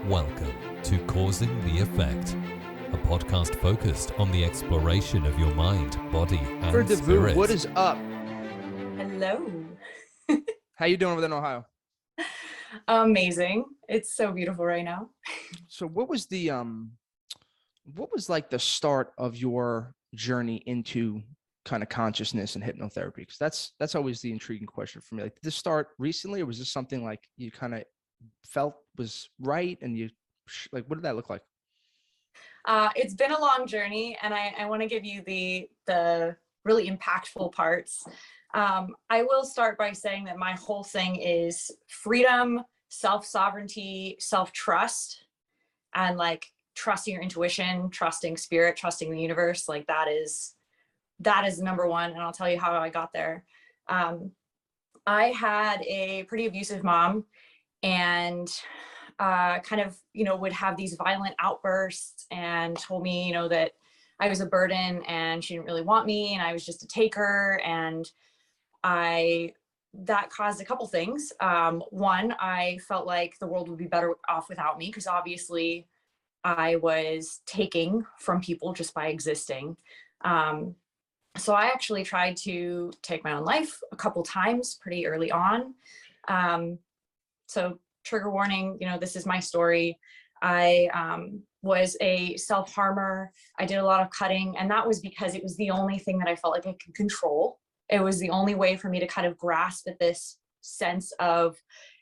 Welcome to Causing the Effect, a podcast focused on the exploration of your mind, body, and For Davoust, spirit. what is up? Hello. How you doing over there in Ohio? Amazing. It's so beautiful right now. So what was like the start of your journey into kind of consciousness and hypnotherapy? Because that's always the intriguing question for me. Like, did this start recently, or was this something like you kind of felt was right, and you like, what did that look like? It's been a long journey, and I want to give you the really impactful parts. I will start by saying that my whole thing is freedom, self-sovereignty, self-trust, and like trusting your intuition, trusting spirit, trusting the universe. Like that is number one. And I'll tell you how I got there. I had a pretty abusive mom, and kind of, would have these violent outbursts and told me, that I was a burden and she didn't really want me and I was just a taker. And that caused a couple things. One, I felt like the world would be better off without me, because obviously I was taking from people just by existing. So I actually tried to take my own life a couple times pretty early on. So trigger warning, this is my story. I was a self-harmer. I did a lot of cutting, and that was because it was the only thing that I felt like I could control. It was the only way for me to kind of grasp at this sense of,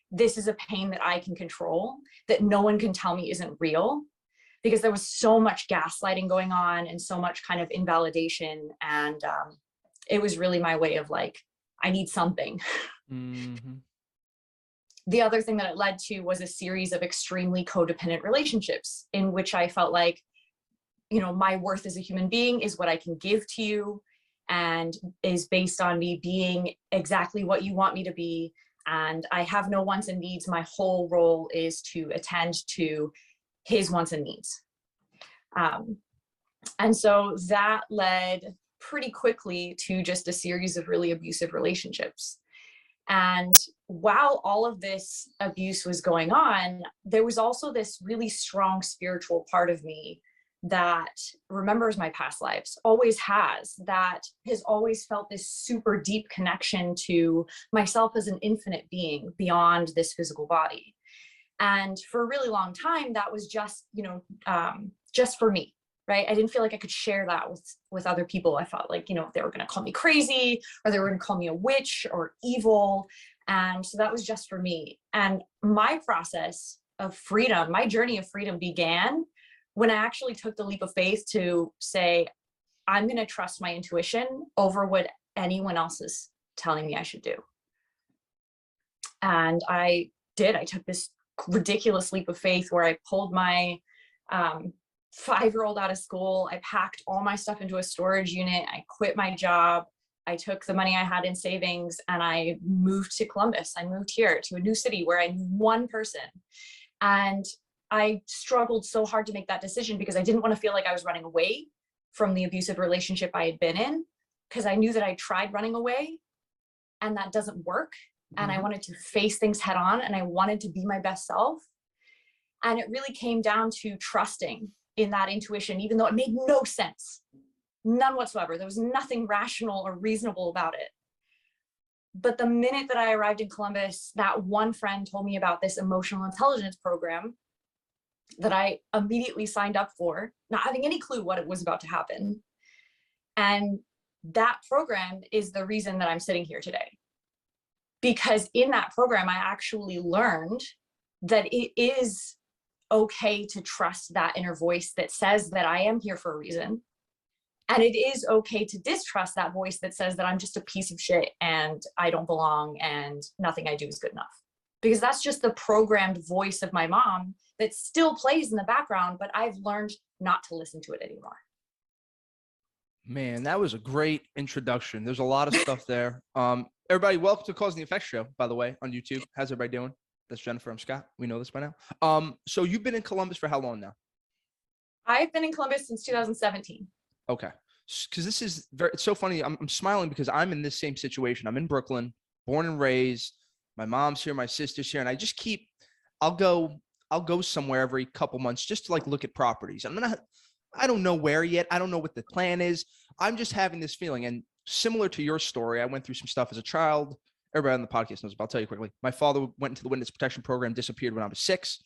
this is a pain that I can control, that no one can tell me isn't real, because there was so much gaslighting going on and so much kind of invalidation. And it was really my way of like, I need something. Mm-hmm. The other thing that it led to was a series of extremely codependent relationships in which I felt like, my worth as a human being is what I can give to you, and is based on me being exactly what you want me to be. And I have no wants and needs. My whole role is to attend to his wants and needs. And so that led pretty quickly to just a series of really abusive relationships. And while all of this abuse was going on, there was also this really strong spiritual part of me that remembers my past lives, always has, that has always felt this super deep connection to myself as an infinite being beyond this physical body. And for a really long time, that was just, just for me, right? I didn't feel like I could share that with other people. I felt like, they were going to call me crazy, or they were going to call me a witch or evil. And so that was just for me. And my process of freedom, my journey of freedom began when I actually took the leap of faith to say, I'm going to trust my intuition over what anyone else is telling me I should do. And I did. I took this ridiculous leap of faith where I pulled my 5-year-old out of school. I packed all my stuff into a storage unit. I quit my job. I took the money I had in savings and I moved to Columbus. I moved here to a new city where I knew one person. And I struggled so hard to make that decision because I didn't want to feel like I was running away from the abusive relationship I had been in, because I knew that I tried running away and that doesn't work. And I wanted to face things head on, and I wanted to be my best self. And it really came down to trusting in that intuition, even though it made no sense, none whatsoever. There was nothing rational or reasonable about it. But the minute that I arrived in Columbus, that one friend told me about this emotional intelligence program that I immediately signed up for, not having any clue what it was about to happen. And that program is the reason that I'm sitting here today. Because in that program, I actually learned that it is okay to trust that inner voice that says that I am here for a reason. And it is okay to distrust that voice that says that I'm just a piece of shit and I don't belong and nothing I do is good enough. Because that's just the programmed voice of my mom that still plays in the background, but I've learned not to listen to it anymore. Man, that was a great introduction. There's a lot of stuff there. Everybody, welcome to Causing the Effect show, by the way, on YouTube. How's everybody doing? That's Jennifer. I'm Scott. We know this by now. So you've been in Columbus for how long now? I've been in Columbus since 2017. Okay. Because this is it's so funny. I'm smiling because I'm in this same situation. I'm in Brooklyn, born and raised. My mom's here, my sister's here. And I'll go I'll go somewhere every couple months just to like look at properties. I don't know where yet. I don't know what the plan is. I'm just having this feeling. And similar to your story, I went through some stuff as a child. Everybody on the podcast knows, but I'll tell you quickly. My father went into the witness protection program, disappeared when I was 6,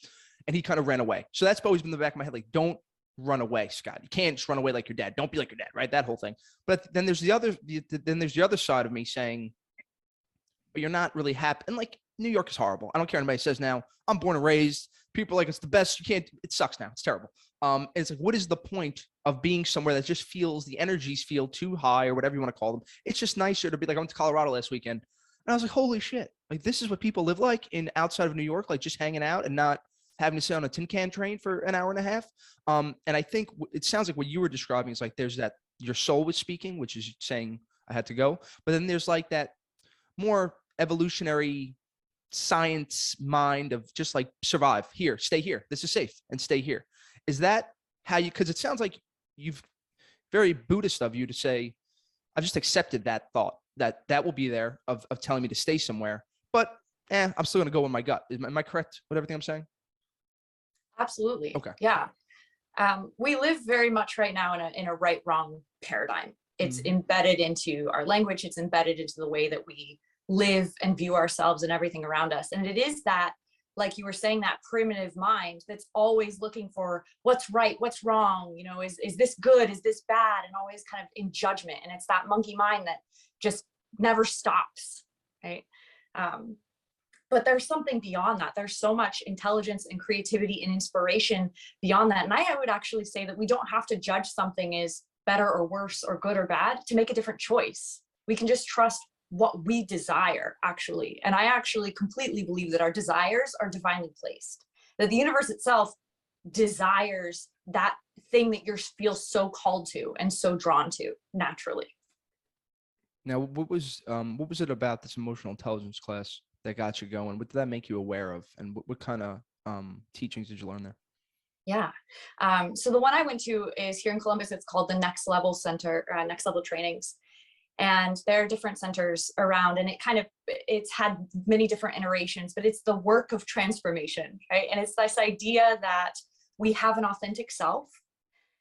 and he kind of ran away. So that's always been in the back of my head. Like, don't run away, Scott. You can't just run away like your dad. Don't be like your dad, right? That whole thing. But then there's the other side of me saying, but you're not really happy. And like, New York is horrible. I don't care what anybody says now. I'm born and raised. People are like, it's the best. You can't, it sucks now. It's terrible. It's like, what is the point of being somewhere that just feels, the energies feel too high or whatever you want to call them? It's just nicer to be like, I went to Colorado last weekend. And I was like, holy shit. Like, this is what people live like in outside of New York, like just hanging out and not having to sit on a tin can train for an hour and a half. And I think it sounds like what you were describing is like, there's that your soul was speaking, which is saying I had to go. But then there's like that more evolutionary science mind of just like survive here, stay here. This is safe and stay here. Is that how you, because it sounds like you've very Buddhist of you to say, I've just accepted that thought that will be there of telling me to stay somewhere, but I'm still going to go with my gut. Am I correct with everything I'm saying? Absolutely. Okay. Yeah. We live very much right now in a right wrong paradigm. It's embedded into our language. It's embedded into the way that we live and view ourselves and everything around us. And it is that, like you were saying, that primitive mind that's always looking for what's right, what's wrong, is this good, is this bad, and always kind of in judgment. And it's that monkey mind that just never stops, right? But there's something beyond that. There's so much intelligence and creativity and inspiration beyond that. And I would actually say that we don't have to judge something as better or worse or good or bad to make a different choice. We can just trust what we desire, actually. And I actually completely believe that our desires are divinely placed, that the universe itself desires that thing that you feel so called to and so drawn to naturally. Now, what was it about this emotional intelligence class that got you going? What did that make you aware of? And what kind of teachings did you learn there? Yeah. So the one I went to is here in Columbus. It's called the Next Level Center, Next Level Trainings. And there are different centers around, and it's had many different iterations, but it's the work of transformation, right? And it's this idea that we have an authentic self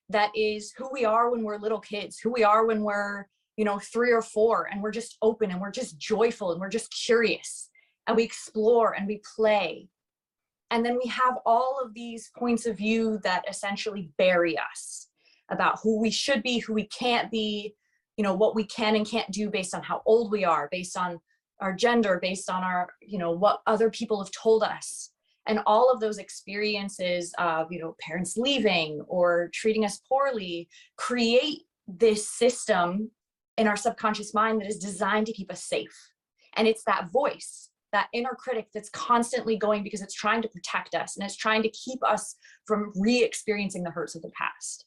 that is who we are when we're little kids, who we are when we're, 3 or 4, and we're just open and we're just joyful and we're just curious and we explore and we play. And then we have all of these points of view that essentially bury us about who we should be, who we can't be, what we can and can't do based on how old we are, based on our gender, based on our, what other people have told us. And all of those experiences of, parents leaving or treating us poorly create this system in our subconscious mind that is designed to keep us safe. And it's that voice, that inner critic that's constantly going because it's trying to protect us and it's trying to keep us from re-experiencing the hurts of the past.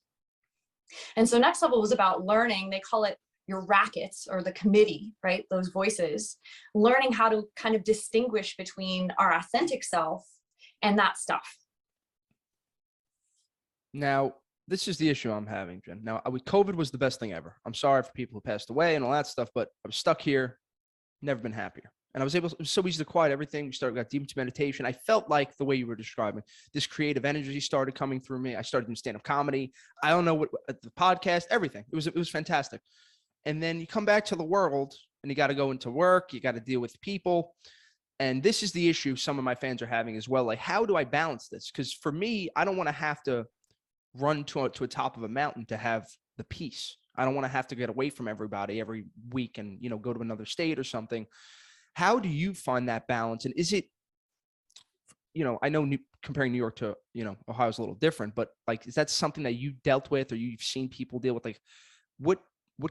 And so Next Level was about learning, they call it your rackets or the committee, right? Those voices, learning how to kind of distinguish between our authentic self and that stuff. Now, this is the issue I'm having, Jen. Now, COVID was the best thing ever. I'm sorry for people who passed away and all that stuff, but I was stuck here, never been happier. And it was so easy to quiet everything. We got deep into meditation. I felt like the way you were describing, this creative energy started coming through me. I started doing stand-up comedy. I don't know what, the podcast, everything. It was fantastic. And then you come back to the world and you got to go into work. You got to deal with people. And this is the issue some of my fans are having as well. Like, how do I balance this? Because for me, I don't want to have to run to a top of a mountain to have the peace. I don't want to have to get away from everybody every week and, go to another state or something. How do you find that balance? And is it, I know comparing New York to, Ohio is a little different, but like, is that something that you dealt with or you've seen people deal with? Like, what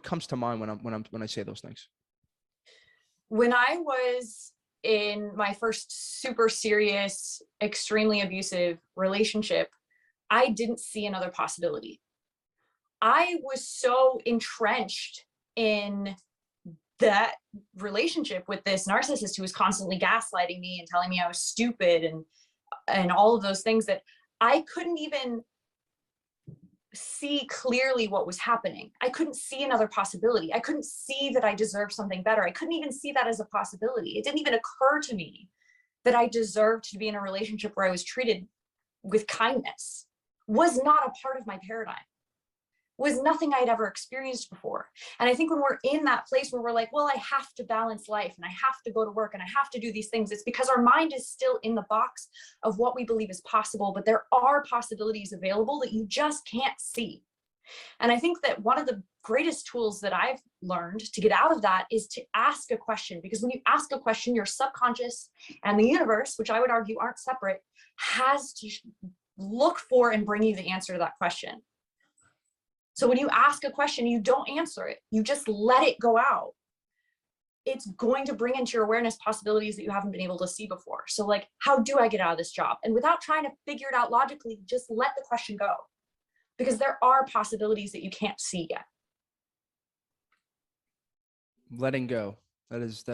comes to mind when I say those things? When I was in my first super serious, extremely abusive relationship, I didn't see another possibility. I was so entrenched in that relationship with this narcissist who was constantly gaslighting me and telling me I was stupid and all of those things that I couldn't even see clearly what was happening. I couldn't see another possibility. I couldn't see that I deserved something better. I couldn't even see that as a possibility. It didn't even occur to me that I deserved to be in a relationship where I was treated with kindness was not a part of my paradigm, was nothing I'd ever experienced before. And I think when we're in that place where we're like, well, I have to balance life and I have to go to work and I have to do these things, it's because our mind is still in the box of what we believe is possible, but there are possibilities available that you just can't see. And I think that one of the greatest tools that I've learned to get out of that is to ask a question, because when you ask a question, your subconscious and the universe, which I would argue aren't separate, has to look for and bring you the answer to that question. So when you ask a question, you don't answer it, you just let it go out. It's going to bring into your awareness possibilities that you haven't been able to see before. So like, how do I get out of this job? And without trying to figure it out logically, just let the question go, because there are possibilities that you can't see yet. Letting go. That is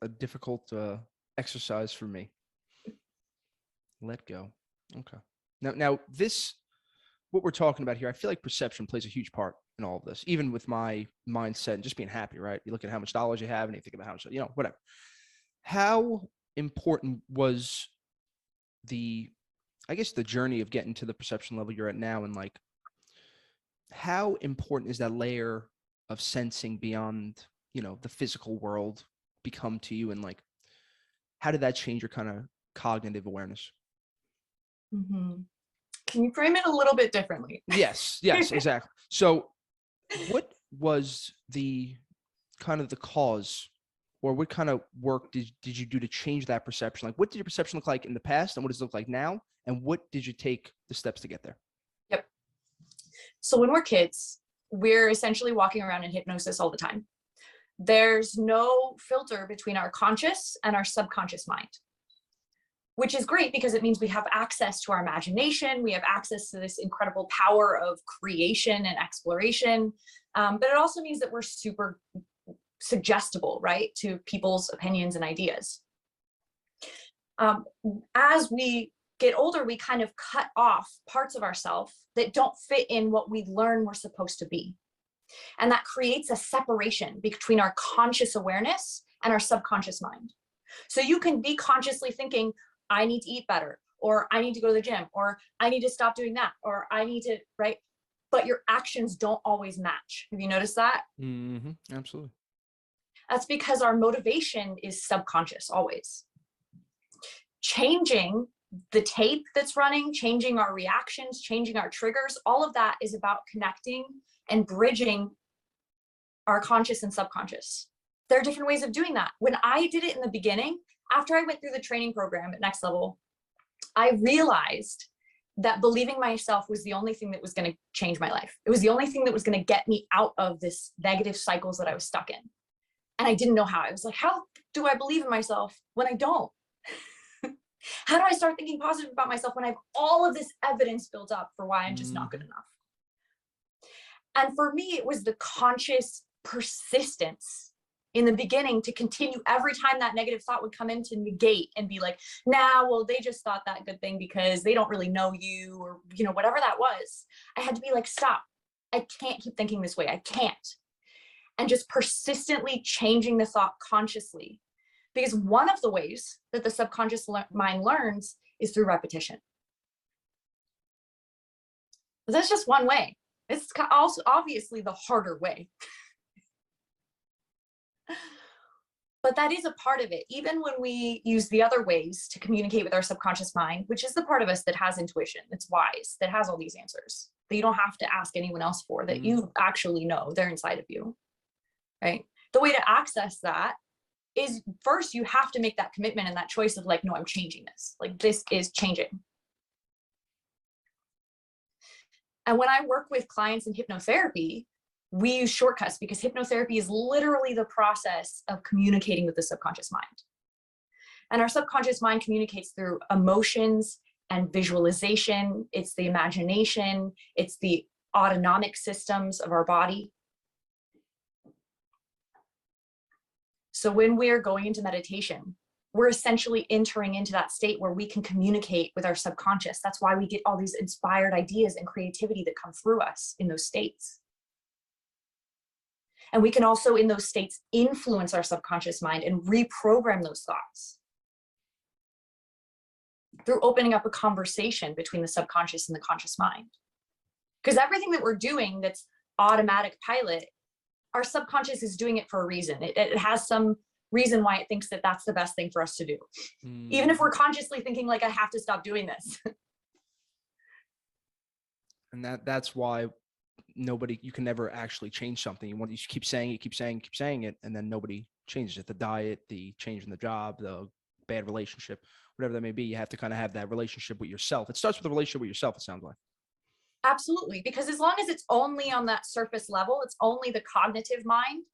a difficult exercise for me. Let go. Okay. Now this, what we're talking about here, I feel like perception plays a huge part in all of this, even with my mindset and just being happy, right? You look at how much dollars you have and you think about how much, whatever. How important was the journey of getting to the perception level you're at now? And like, how important is that layer of sensing beyond, the physical world become to you? And like, how did that change your kind of cognitive awareness? Mm-hmm. Can you frame it a little bit differently? Yes, exactly. So what was the kind of the cause, or what kind of work did you do to change that perception? Like, what did your perception look like in the past and what does it look like now? And what did you take the steps to get there? Yep. So when we're kids, we're essentially walking around in hypnosis all the time. There's no filter between our conscious and our subconscious mind, which is great because it means we have access to our imagination. We have access to this incredible power of creation and exploration. But it also means that we're super suggestible, right, to people's opinions and ideas. As we get older, we kind of cut off parts of ourselves that don't fit in what we learn we're supposed to be. And that creates a separation between our conscious awareness and our subconscious mind. So you can be consciously thinking, I need to eat better, or I need to go to the gym, or I need to stop doing that, or I need to, right? But your actions don't always match. Have you noticed that? Mm-hmm. Absolutely. That's because our motivation is subconscious always. Changing the tape that's running, changing our reactions, changing our triggers, all of that is about connecting and bridging our conscious and subconscious. There are different ways of doing that. When I did it in the beginning, after I went through the training program at Next Level, I realized that believing myself was the only thing that was going to change my life. It was the only thing that was going to get me out of this negative cycles that I was stuck in. And I didn't know how. I was like, how do I believe in myself when I don't? How do I start thinking positive about myself when I have all of this evidence built up for why I'm just not good enough? And for me, it was the conscious persistence in the beginning to continue every time that negative thought would come in to negate and be like, nah, well, they just thought that good thing because they don't really know you, or, whatever that was. I had to be like, stop. I can't keep thinking this way. I can't. And just persistently changing the thought consciously. Because one of the ways that the subconscious mind learns is through repetition. But that's just one way. It's also obviously the harder way. But that is a part of it. Even when we use the other ways to communicate with our subconscious mind, which is the part of us that has intuition, that's wise, that has all these answers, that you don't have to ask anyone else for, that you actually know, they're inside of you, right? The way to access that is, first, you have to make that commitment and that choice of like, no, I'm changing this. Like, this is changing. And when I work with clients in hypnotherapy, we use shortcuts because hypnotherapy is literally the process of communicating with the subconscious mind. And our subconscious mind communicates through emotions and visualization. It's the imagination. It's the autonomic systems of our body. So when we're going into meditation, we're essentially entering into that state where we can communicate with our subconscious. That's why we get all these inspired ideas and creativity that come through us in those states. And we can also, in those states, influence our subconscious mind and reprogram those thoughts. through opening up a conversation between the subconscious and the conscious mind. Because everything that we're doing that's automatic pilot, our subconscious is doing it for a reason. It has some reason why it thinks that that's the best thing for us to do. Even if we're consciously thinking like, I have to stop doing this. And that's why you can never actually change something. You keep saying it, keep saying it, and then nobody changes it. The diet, the change in the job, the bad relationship, whatever that may be, you have to kind of have that relationship with yourself. It starts with a relationship with yourself, it sounds like. Absolutely. Because as long as it's only on that surface level, it's only the cognitive mind,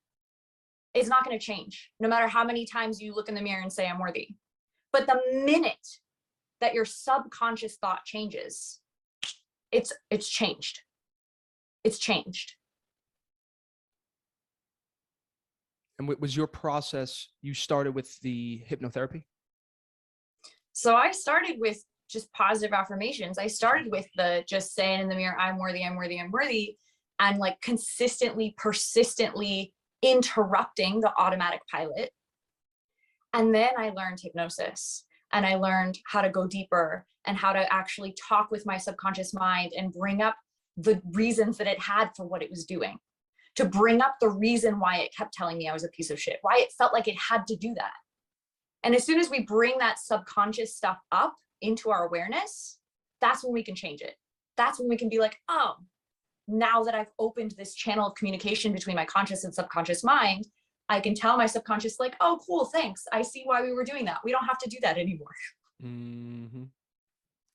it's not going to change. No matter how many times you look in the mirror and say, I'm worthy. But the minute that your subconscious thought changes, it's changed. It's changed. And what was your process? You started with the hypnotherapy? So I started with just positive affirmations. I started with the just saying in the mirror, I'm worthy, I'm worthy, I'm worthy. And like consistently, persistently interrupting the automatic pilot. And then I learned hypnosis, and I learned how to go deeper and how to actually talk with my subconscious mind and bring up the reasons that it had for what it was doing, to bring up the reason why it kept telling me I was a piece of shit, why it felt like it had to do that. And as soon as we bring that subconscious stuff up into our awareness, that's when we can change it. That's when we can be like, oh, now that I've opened this channel of communication between my conscious and subconscious mind, I can tell my subconscious like, oh, cool, thanks. I see why we were doing that. We don't have to do that anymore. Mm-hmm.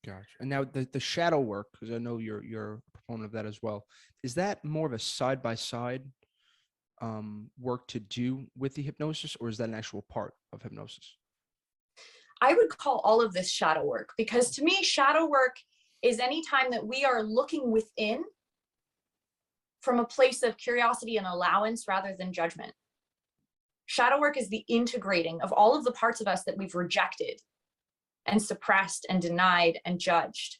Gotcha. And now the shadow work, because I know you're a proponent of that as well. Is that more of a side-by-side work to do with the hypnosis, or is that an actual part of hypnosis? I would call all of this shadow work, because to me, shadow work is any time that we are looking within from a place of curiosity and allowance rather than judgment. Shadow work is the integrating of all of the parts of us that we've rejected and suppressed and denied and judged,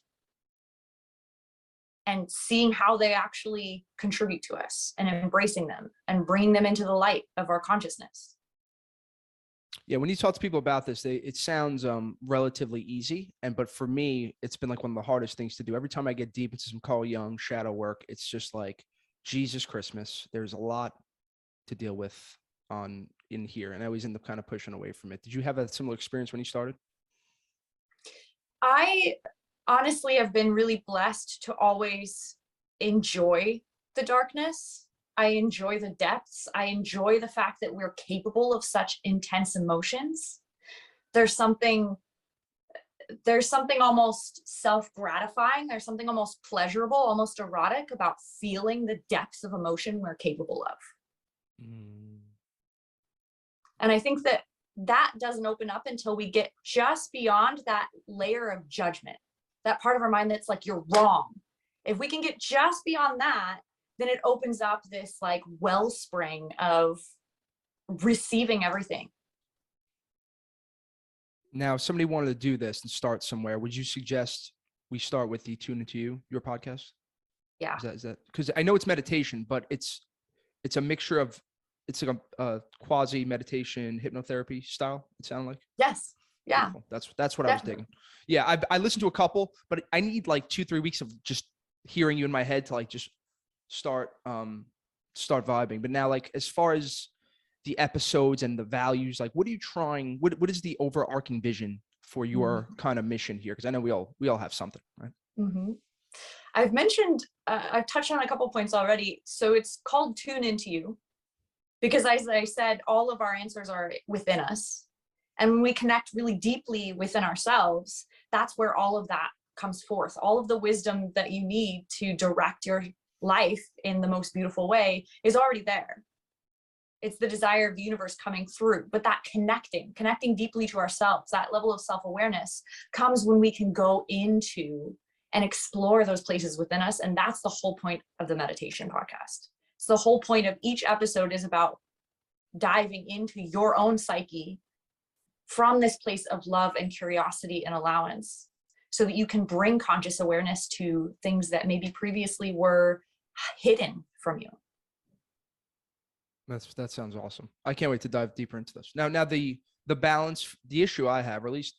and seeing how they actually contribute to us and embracing them and bringing them into the light of our consciousness. Yeah, when you talk to people about this, it sounds relatively easy, but for me, it's been like one of the hardest things to do. Every time I get deep into some Carl Jung shadow work, it's just like Jesus Christmas. There's a lot to deal with in here, and I always end up kind of pushing away from it. Did you have a similar experience when you started? I honestly have been really blessed to always enjoy the darkness. I enjoy the depths. I enjoy the fact that we're capable of such intense emotions. There's something almost self-gratifying. There's something almost pleasurable, almost erotic about feeling the depths of emotion we're capable of. And I think that doesn't open up until we get just beyond that layer of judgment, that part of our mind that's like, you're wrong. If we can get just beyond that, then it opens up this like wellspring of receiving everything. Now, if somebody wanted to do this and start somewhere, would you suggest we start with the Tune Into You, your podcast? Yeah. Is that because I know it's meditation, but it's a mixture of, it's like a quasi meditation hypnotherapy style, it sounded like? Yes. Yeah. Beautiful. That's what I was digging. Yeah, I listened to a couple, but I need like 2-3 weeks of just hearing you in my head to like just start vibing. But now, like, as far as the episodes and the values, like, what are you trying? What is the overarching vision for your kind of mission here? Because I know we all have something, right? Mm-hmm. I've touched on a couple points already. So it's called Tune Into You, because as I said, all of our answers are within us. And when we connect really deeply within ourselves, that's where all of that comes forth. All of the wisdom that you need to direct your life in the most beautiful way is already there. It's the desire of the universe coming through. But that connecting deeply to ourselves, that level of self-awareness comes when we can go into and explore those places within us. And that's the whole point of the meditation podcast. So the whole point of each episode is about diving into your own psyche from this place of love and curiosity and allowance, so that you can bring conscious awareness to things that maybe previously were hidden from you. That sounds awesome. I can't wait to dive deeper into this. Now the balance, the issue I have, or at least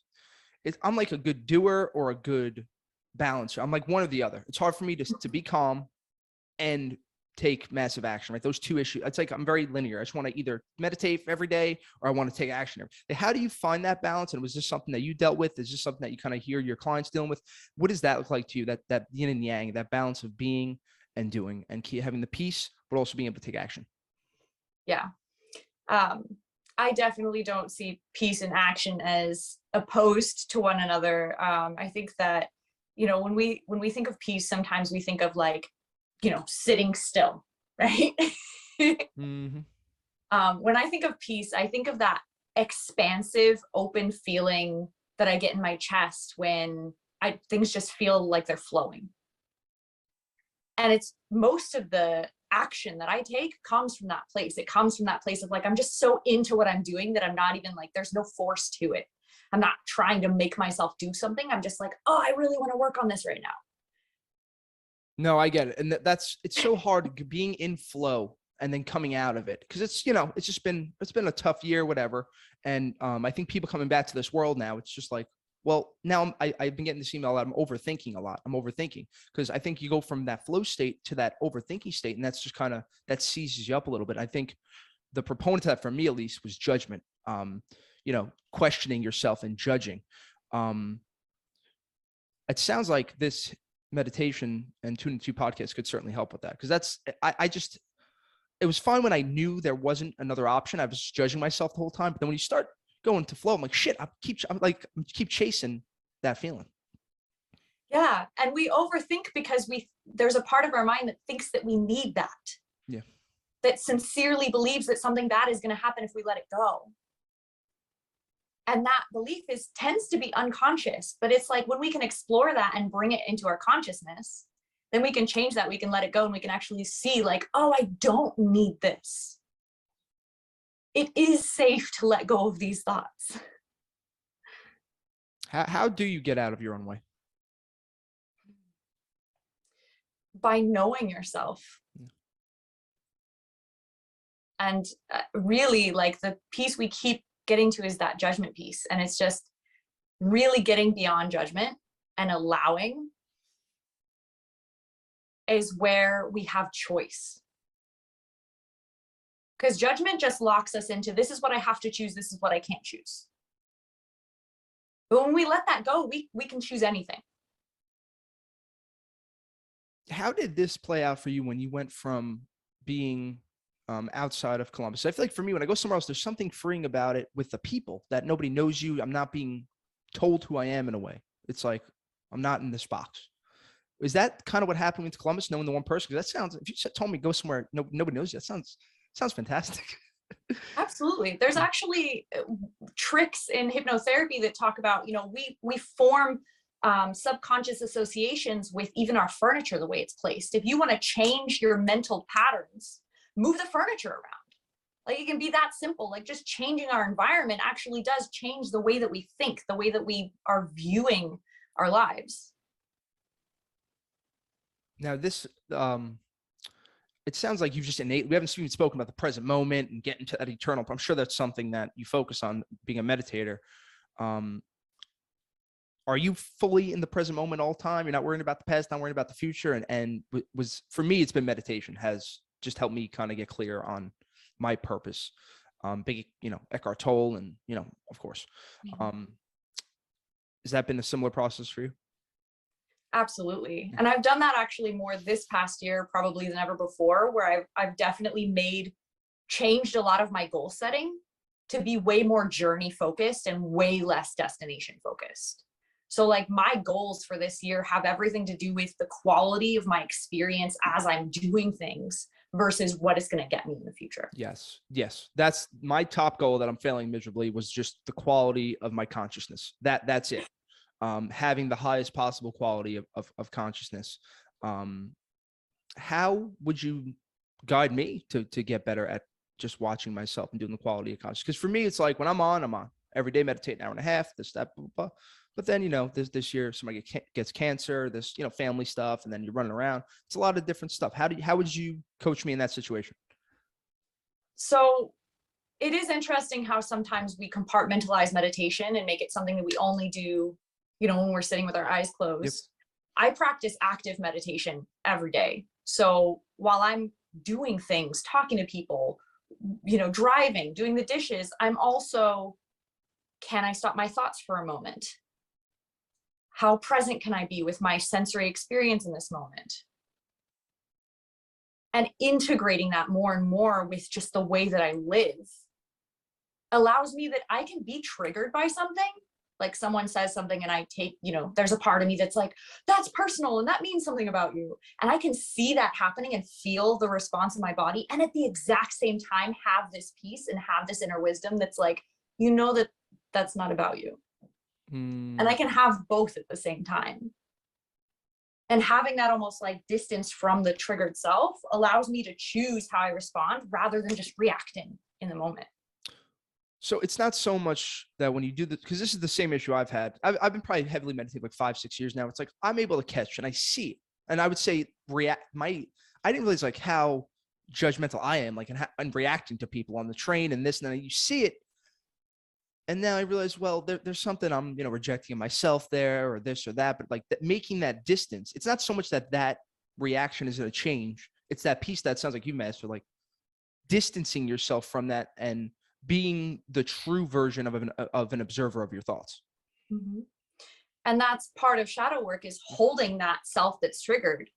I'm like a good doer or a good balancer. I'm like one or the other. It's hard for me to be calm and take massive action, right? Those two issues. It's like I'm very linear. I just want to either meditate every day or I want to take action. How do you find that balance? And was this something that you dealt with? Is this something that you kind of hear your clients dealing with? What does that look like to you? That yin and yang, that balance of being and doing and having the peace, but also being able to take action. Yeah. I definitely don't see peace and action as opposed to one another. I think that, when we think of peace, sometimes we think of like, sitting still, right? Mm-hmm. When I think of peace, I think of that expansive, open feeling that I get in my chest when things just feel like they're flowing. And it's most of the action that I take comes from that place. It comes from that place of like, I'm just so into what I'm doing that I'm not even like, there's no force to it. I'm not trying to make myself do something. I'm just like, oh, I really want to work on this right now. No, I get it. And it's so hard being in flow and then coming out of it. Cause it's, it's been a tough year, whatever. And I think people coming back to this world now, it's just like, well, now I've been getting this email that I'm overthinking a lot. I'm overthinking because I think you go from that flow state to that overthinking state. And that's just that seizes you up a little bit. I think the proponent of that for me, at least, was judgment, questioning yourself and judging. It sounds like this meditation and 2 and 2 podcasts could certainly help with that. Because it was fine when I knew there wasn't another option. I was judging myself the whole time. But then when you start going to flow, I'm like, shit, I keep chasing that feeling. Yeah. And we overthink because there's a part of our mind that thinks that we need that. Yeah. That sincerely believes that something bad is going to happen if we let it go. And that belief tends to be unconscious, but it's like when we can explore that and bring it into our consciousness, then we can change that. We can let it go and we can actually see like, oh, I don't need this. It is safe to let go of these thoughts. How do you get out of your own way? By knowing yourself. Yeah. And really like the piece we keep getting to is that judgment piece. And it's just really getting beyond judgment and allowing is where we have choice. Because judgment just locks us into, this is what I have to choose. This is what I can't choose. But when we let that go, we can choose anything. How did this play out for you when you went from being outside of Columbus? I feel like for me, when I go somewhere else, there's something freeing about it with the people that nobody knows you. I'm not being told who I am in a way. It's like, I'm not in this box. Is that kind of what happened with Columbus, knowing the one person? Because that sounds, if you told me go somewhere nobody knows you, that sounds fantastic. Absolutely. There's actually tricks in hypnotherapy that talk about, we form subconscious associations with even our furniture, the way it's placed. If you want to change your mental patterns, move the furniture around. Like it can be that simple. Like just changing our environment actually does change the way that we think, the way that we are viewing our lives. Now this, it sounds like you've just we haven't even spoken about the present moment and getting to that eternal. I'm sure that's something that you focus on being a meditator. Are you fully in the present moment all the time? You're not worrying about the past, not worrying about the future. And was, for me, it's been meditation has just helped me kind of get clear on my purpose. Big, Eckhart Tolle and, of course. Has that been a similar process for you? Absolutely. And I've done that actually more this past year, probably than ever before, where I've definitely changed a lot of my goal setting to be way more journey focused and way less destination focused. So like my goals for this year have everything to do with the quality of my experience as I'm doing things versus what it's going to get me in the future. Yes. That's my top goal that I'm failing miserably was just the quality of my consciousness. That's it. Having the highest possible quality of consciousness. How would you guide me to get better at just watching myself and doing the quality of consciousness? Because for me, it's like when I'm on every day, meditate an hour and a half, this, that, blah, blah, blah. But then, this year somebody gets cancer, this, family stuff, and then you're running around. It's a lot of different stuff. How would you coach me in that situation? So it is interesting how sometimes we compartmentalize meditation and make it something that we only do, when we're sitting with our eyes closed. Yep. I practice active meditation every day. So while I'm doing things, talking to people, driving, doing the dishes, I'm also, can I stop my thoughts for a moment? How present can I be with my sensory experience in this moment? And integrating that more and more with just the way that I live allows me that I can be triggered by something. Like someone says something and I take, there's a part of me that's like, that's personal and that means something about you. And I can see that happening and feel the response in my body. And at the exact same time, have this peace and have this inner wisdom that's like, that that's not about you. And I can have both at the same time. And having that almost like distance from the triggered self allows me to choose how I respond rather than just reacting in the moment. So it's not so much that when you do this, because this is the same issue I've had. I've been probably heavily meditating like 5-6 years now. It's like I'm able to catch and I see it. And I would say I didn't realize like how judgmental I am, like and reacting to people on the train and this and then you see it. And now I realize, well, there's something I'm, rejecting in myself there or this or that, but like making that distance, it's not so much that reaction is going to change. It's that piece that sounds like you mastered, like distancing yourself from that and being the true version of an observer of your thoughts. Mm-hmm. And that's part of shadow work, is holding that self that's triggered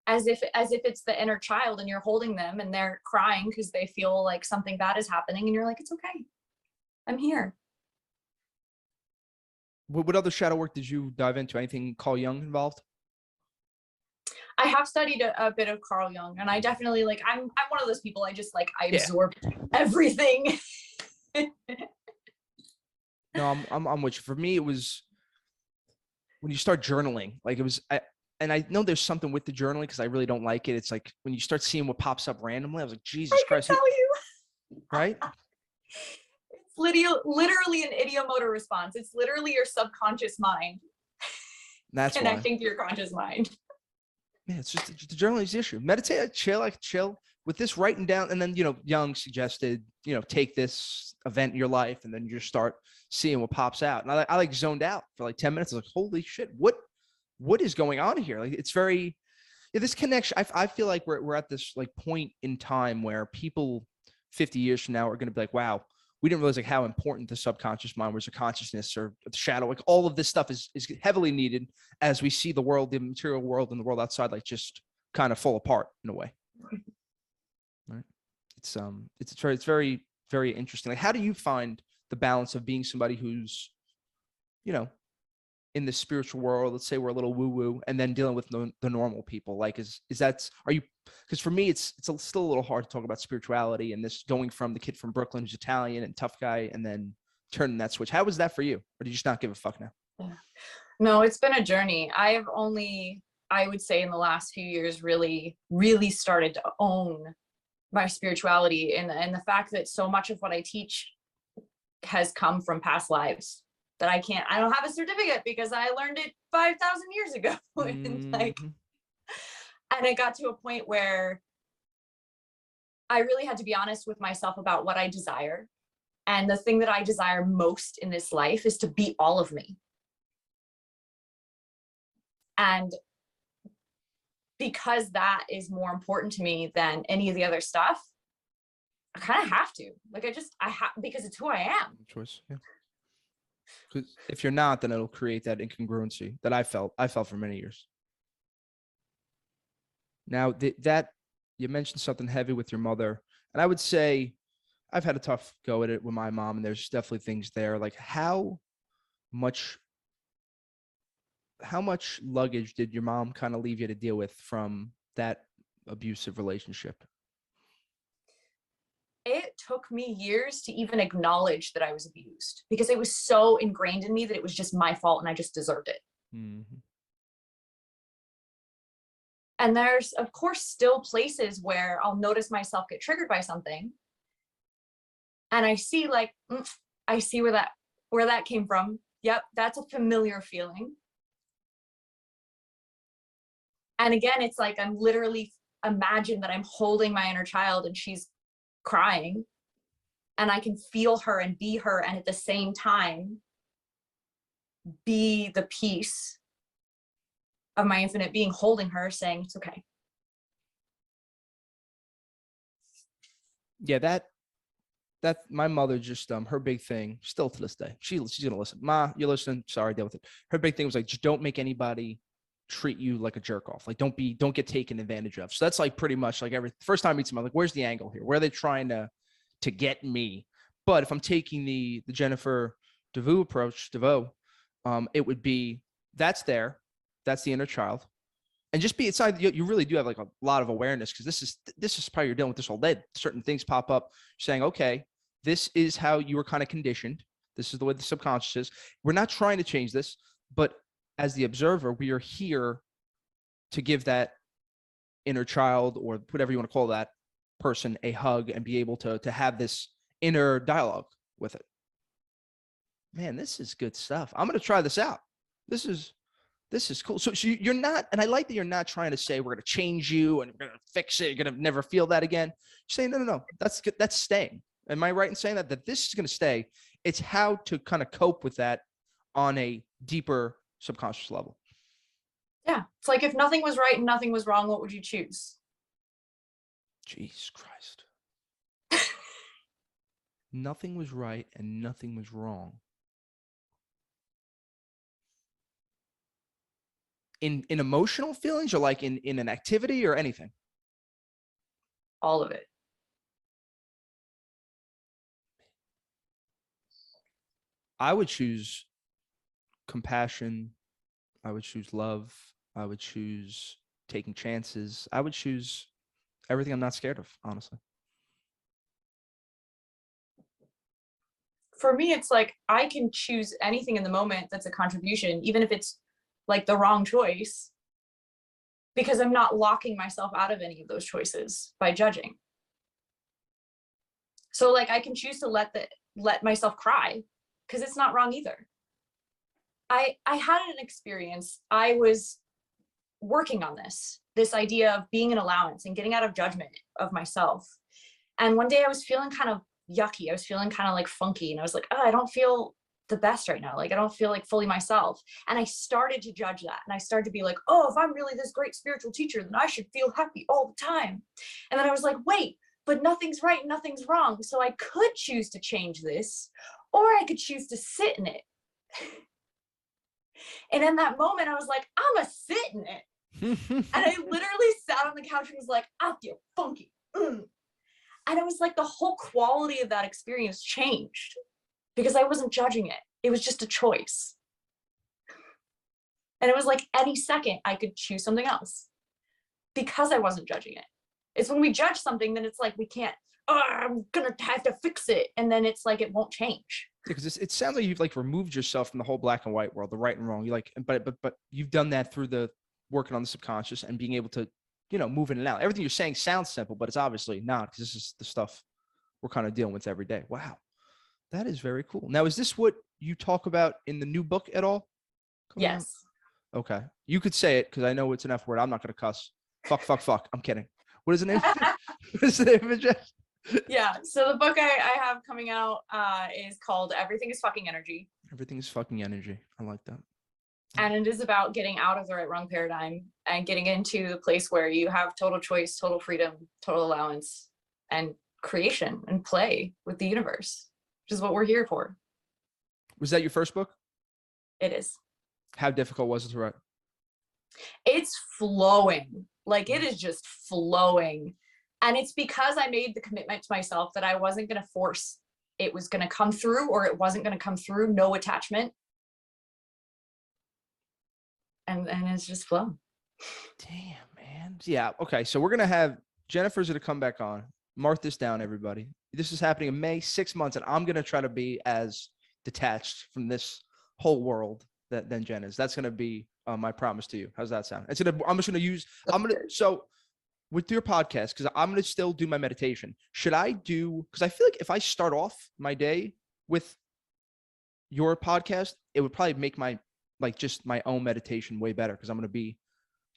as if it's the inner child and you're holding them and they're crying because they feel like something bad is happening. And you're like, it's okay. I'm here. What other shadow work did you dive into? Anything Carl Jung involved? I have studied a bit of Carl Jung, and I definitely I'm one of those people. I just I absorb everything. No, I'm with you. For me, it was when you start journaling. Like it was, and I know there's something with the journaling because I really don't like it. It's like when you start seeing what pops up randomly, I was like, Jesus Christ, I can tell you, right? It's literally an idiomotor response. It's literally your subconscious mind. That's connecting to your conscious mind. Yeah, it's just the journaling issue. Meditate, chill with this writing down. And then, Jung suggested, take this event in your life and then you just start seeing what pops out. And I zoned out for like 10 minutes. I was like, holy shit, what is going on here? Like, it's very, this connection. I feel like we're at this like point in time where people 50 years from now are going to be like, wow, we didn't realize like how important the subconscious mind was, or consciousness, or the shadow. Like all of this stuff is heavily needed as we see the world, the material world and the world outside, like just kind of fall apart in a way. Right. It's very, very interesting. Like, how do you find the balance of being somebody who's, in the spiritual world, let's say we're a little woo woo, and then dealing with the normal people? Like, because for me, it's still a little hard to talk about spirituality and this going from the kid from Brooklyn who's Italian and tough guy and then turning that switch. How was that for you? Or do you just not give a fuck now? Yeah. No, it's been a journey. I have only, I would say in the last few years, really, really started to own my spirituality and the fact that so much of what I teach has come from past lives that I don't have a certificate because I learned it 5,000 years ago. And I got to a point where I really had to be honest with myself about what I desire. And the thing that I desire most in this life is to be all of me. And because that is more important to me than any of the other stuff, I kind of have to. Because it's who I am. Choice, yeah. Because if you're not, then it'll create that incongruency that I felt for many years. Now that you mentioned something heavy with your mother, and I would say I've had a tough go at it with my mom, and there's definitely things there. Like how much luggage did your mom kind of leave you to deal with from that abusive relationship? It took me years to even acknowledge that I was abused because it was so ingrained in me that it was just my fault and I just deserved it. Mm-hmm. And there's, of course, still places where I'll notice myself get triggered by something. And I see I see where that came from. Yep, that's a familiar feeling. And again, it's like I'm literally imagine that I'm holding my inner child and she's crying, and I can feel her and be her, and at the same time be the peace of my infinite being holding her, saying it's okay. Yeah, that my mother just her big thing still to this day, she's gonna listen. Ma, you're listening, sorry, deal with it. Her big thing was like, just don't make anybody treat you like a jerk off. Like, don't get taken advantage of. So that's like pretty much like first time I meet someone, like, where's the angle here? Where are they trying to get me? But if I'm taking the Jennifer Davoust approach, it would be that's the inner child. And just be inside, you really do have like a lot of awareness, because this is probably you're dealing with this all day. Certain things pop up saying, okay, this is how you were kind of conditioned. This is the way the subconscious is. We're not trying to change this, but as the observer, we are here to give that inner child, or whatever you want to call that person, a hug, and be able to have this inner dialogue with it. Man, this is good stuff. I'm going to try this out. This is cool. So you're not, and I like that you're not trying to say we're going to change you and we're going to fix it. You're going to never feel that again. You're saying, no, that's good. That's staying. Am I right in saying that this is going to stay? It's how to kind of cope with that on a deeper subconscious level. Yeah. It's like, if nothing was right and nothing was wrong, what would you choose? Jesus Christ. Nothing was right and nothing was wrong. In emotional feelings, or like in an activity or anything? All of it. I would choose compassion. I would choose love. I would choose taking chances. I would choose everything I'm not scared of, honestly. For me, it's like, I can choose anything in the moment that's a contribution, even if it's like the wrong choice, because I'm not locking myself out of any of those choices by judging. So like, I can choose to let myself cry, because it's not wrong either. I had an experience. I was working on this idea of being an allowance and getting out of judgment of myself. And one day I was feeling kind of yucky. I was feeling kind of like funky, and I was like, oh, I don't feel the best right now. Like, I don't feel like fully myself. And I started to judge that. And I started to be like, oh, if I'm really this great spiritual teacher, then I should feel happy all the time. And then I was like, wait, but nothing's right, nothing's wrong. So I could choose to change this, or I could choose to sit in it. And in that moment, I was like, I'm gonna sit in it. And I literally sat on the couch and was like, I feel funky. And it was like the whole quality of that experience changed, because I wasn't judging it. It was just a choice. And it was like any second I could choose something else, because I wasn't judging it. It's when we judge something, then it's like, we can't, I'm gonna have to fix it. And then it's like, it won't change. Yeah, because it sounds like you've like removed yourself from the whole black and white world, the right and wrong. You like, but you've done that through the working on the subconscious and being able to, move in and out. Everything you're saying sounds simple, but it's obviously not, because this is the stuff we're kind of dealing with every day. Wow. That is very cool. Now, is this what you talk about in the new book at all? Yes. Okay. You could say it, because I know it's an F word. I'm not going to cuss. Fuck. I'm kidding. What is the name? What is the name of it, Jess? Yeah. So the book I have coming out is called Everything is Fucking Energy. Everything is fucking energy. I like that. And it is about getting out of the right wrong paradigm and getting into the place where you have total choice, total freedom, total allowance, and creation and play with the universe, which is what we're here for. Was that your first book? It is. How difficult was it to write? It's flowing. Like, it is just flowing. And it's because I made the commitment to myself that I wasn't going to force it was going to come through, or it wasn't going to come through. No attachment. And it's just flow. Damn, man. Yeah. Okay. So we're going to have Jennifer's going to come back on. Mark this down, everybody. This is happening in May, 6 months. And I'm going to try to be as detached from this whole world than Jen is. That's going to be my promise to you. How's that sound? So with your podcast, because I'm going to still do my meditation. Should I do, because I feel like if I start off my day with your podcast, it would probably make my own meditation way better, because I'm going to be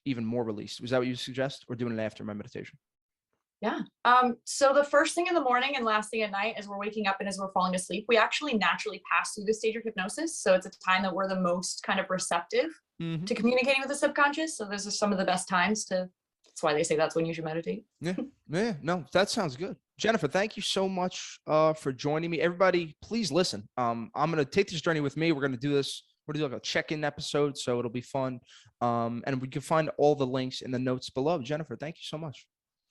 even more released. Was that what you suggest, or doing it after my meditation? Yeah. So the first thing in the morning and last thing at night, as we're waking up and as we're falling asleep, we actually naturally pass through this stage of hypnosis. So it's a time that we're the most kind of receptive Mm-hmm. to communicating with the subconscious. So those are some of the best times that's why they say that's when you should meditate. Yeah. No, that sounds good. Jennifer, thank you so much for joining me. Everybody, please listen. I'm going to take this journey with me. We're going to do this. We're going to do like a check-in episode, so it'll be fun. And we can find all the links in the notes below. Jennifer, thank you so much.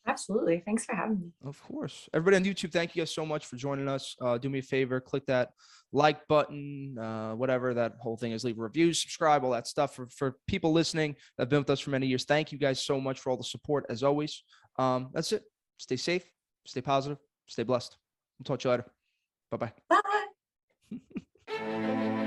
Absolutely. Thanks for having me. Of course. Everybody on YouTube, thank you guys so much for joining us. Do me a favor, click that like button, whatever that whole thing is, leave a review, subscribe, all that stuff. For people listening that have been with us for many years, thank you guys so much for all the support as always. That's it. Stay safe, stay positive, stay blessed. We'll talk to you later. Bye-bye. Bye.